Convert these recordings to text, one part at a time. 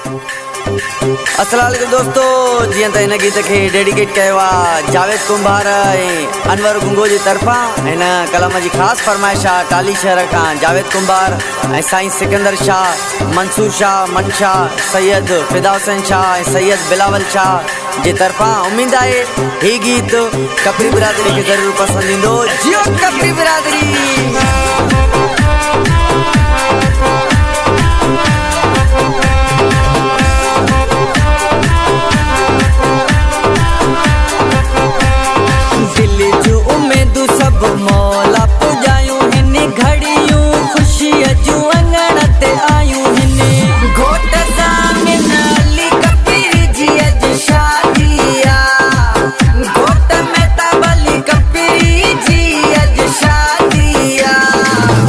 अस्सलाम वालेकुम दोस्तों, जी त इन गीत खे डेडिकेट कयो आहे जावेद कुंभार ऐं अनवर गुंगो जी तरफ़ां। हिन कलम जी ख़ासि फरमाइश आहे टाली शहर खां जावेद कुंभार ऐं साईं सिकंदर शाह, मंसूर शाह, मन शाह, सैयद फिदा हुसैन शाह ऐं सैयद बिलावल शाह जी तरफ़ां। उम्मीद आहे ही गीत कपरी बिरादरी खे ज़रूरु पसंदि ईंदो। जियो कपरी बिरादरी। मौला पुजायूं हिन घड़ियूं खुशी जूं अंगण ते आयूं हिन घोट ज़ामिन अली कपीर जी अज शादी आ। घोट में तबली कपीर जी अज शादी आ।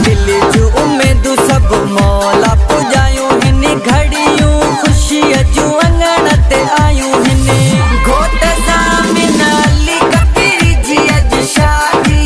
दिल जूं उम्मीदूं सब मौला पुजायूं हिन घड़ियूं खुशी जूं अंगण ते आयूं हिन घोट ज़ामिन अली कपीर जी अज शादी।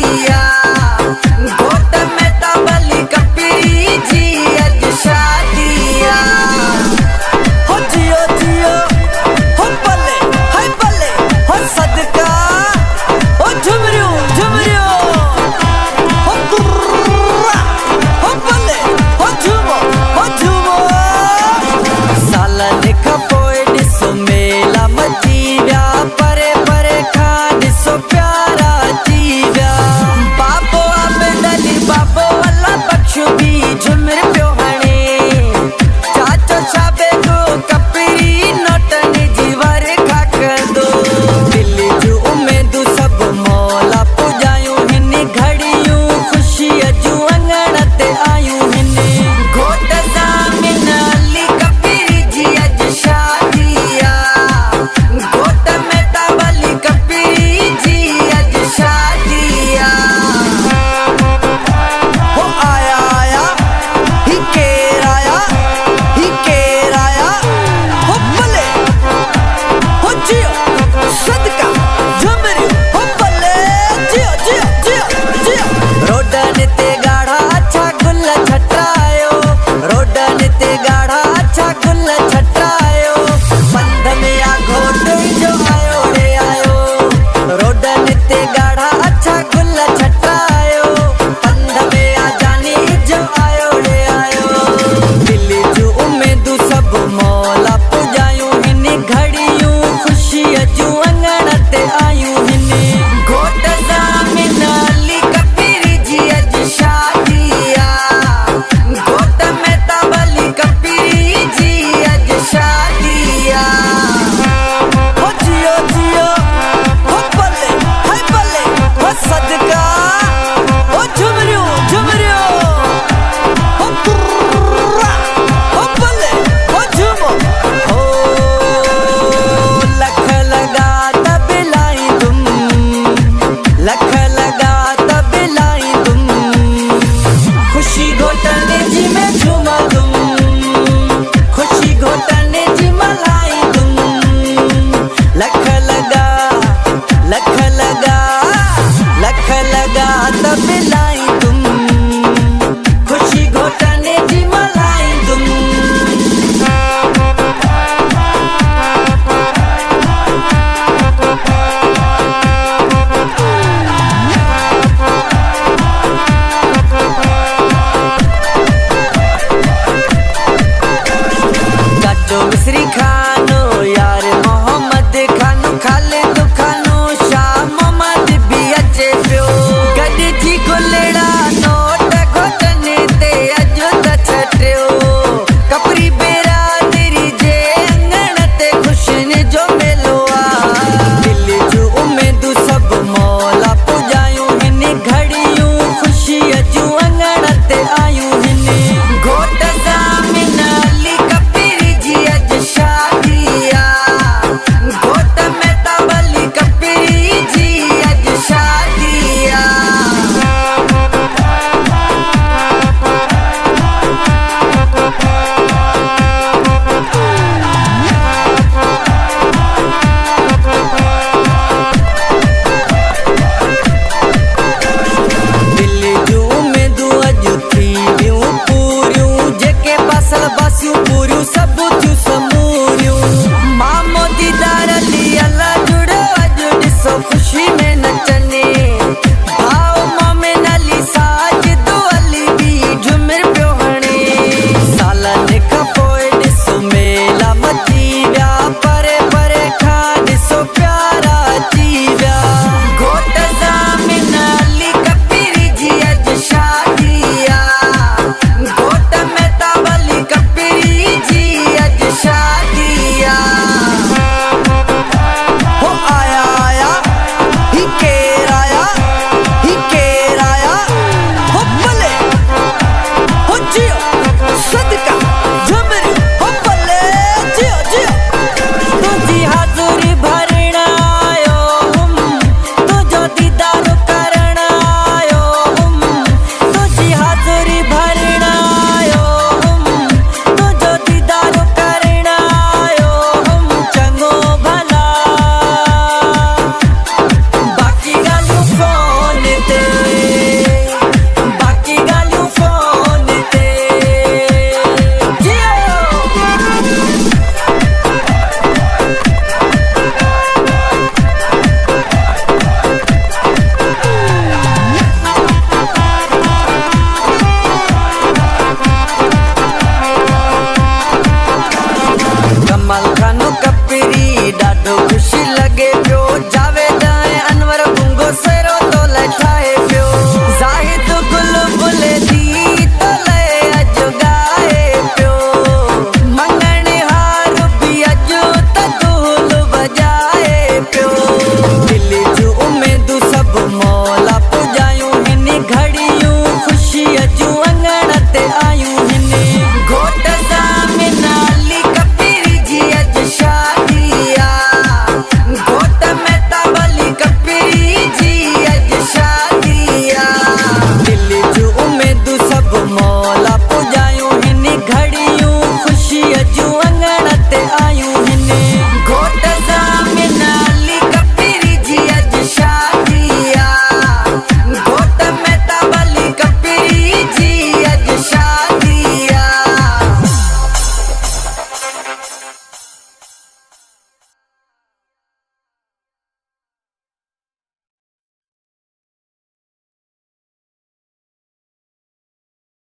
मिस्री खा